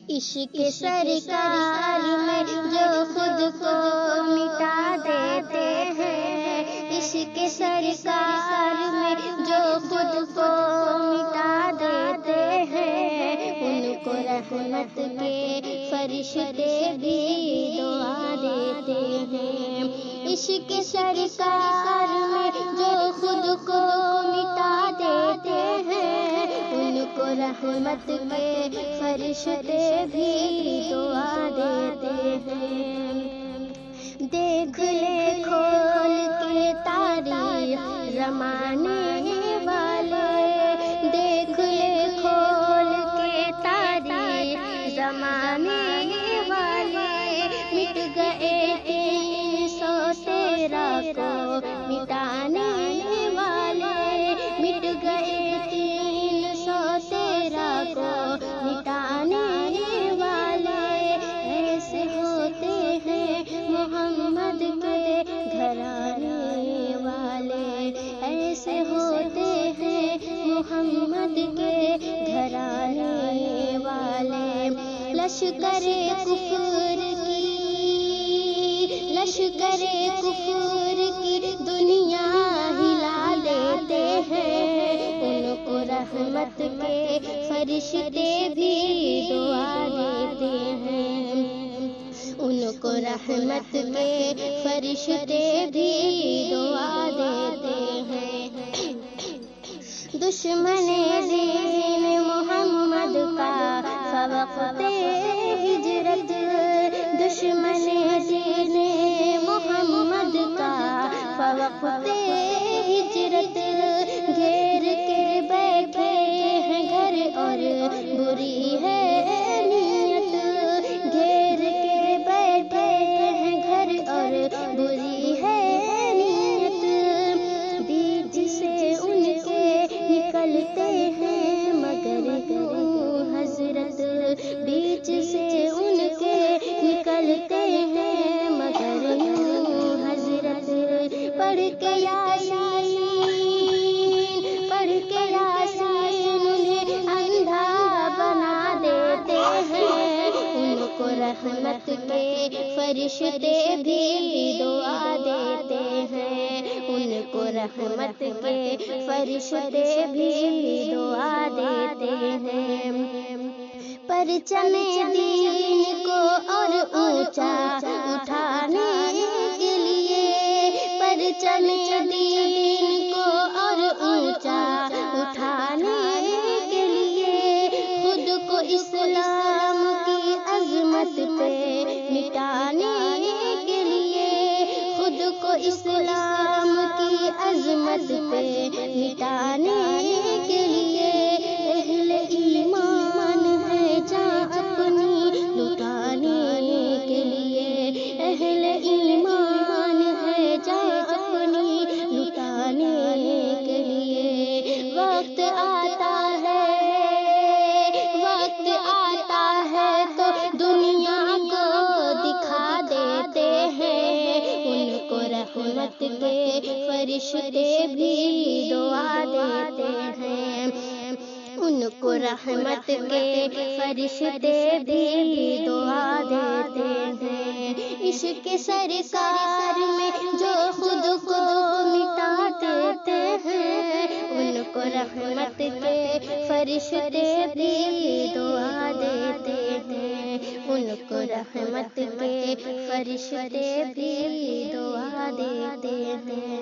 عشق سرکار میں جو خود کو مٹا دیتے ہیں، عشق سرکار میں جو خود کو مٹا دیتے ہیں، ان کو رحمت کے فرشتے بھی دعا دیتے ہیں۔ عشق سرکار میں جو خود کو مٹا دیتے ہیں، ان کو رحمت کے فرشتے بھی دعا دیتے ہیں۔ دیکھ لے کھول کے تاریخ زمانے والے، دیکھ لے کھول کے تاریخ زمانے والے، مٹ گئے 313 کو مٹانے والے، مٹ گئے 313 کو مٹانے والے، ایسے ہوتے ہیں محمد کے گھرانے والے، ایسے ہوتے ہیں محمد کے گھرانے والے۔ لشکر کفر کی دنیا ہلا دیتے ہیں، ان کو رحمت کے فرشتے بھی دعا دیتے ہیں، ان کو رحمت کے فرشتے بھی دعا دیتے ہیں۔ دشمن دین محمد کا فوقت ہجرت، دشمن دین محمد کا فوقت ہجرت، گھیر کے بیٹھے ہیں گھر اور بری ہے نیت، گھیر کے بیٹھے ہیں گھر اور بری ہے نیت، بیچ سے ان کے نکلتے ہیں مگر کیوں حضرت، بیچ سے ان کے نکلتے ہیں مگر یوں حضرت، پڑھ کے یاسین انہیں اندھا بنا دیتے ہیں، ان کو رحمت کے فرشتے بھی دعا دیتے ہیں، ان کو رحمت کے فرشتے بھی دعا دیتے ہیں۔ پرچم دین کو اور اونچا اٹھانے کے لیے، پرچم دین کو اور اونچا اٹھانے کے لیے، خود کو اسلام کی عظمت پہ مٹانے کے لیے، خود کو اسلام کی عظمت پہ مٹانے کے لیے، اہل ایمان ہے جان اپنی لٹانے کے لیے، اہل ایمان ہے جان اپنی لٹانے کے لیے، وقت آتا ہے تو دنیا کو دکھا دیتے ہیں، ان کو رحمت کے فرشتے بھی دعا دیتے ہیں، ان کو رحمت کے فرشتے بھی دعا دیتے ہیں۔ عشق سرکار میں جو خود کو مٹا دیتے ہیں، ان کو رحمت کے فرشتے بھی دعا دیتے ہیں، ان کو رحمت کے فرشتے بھی دعا دیتے ہیں۔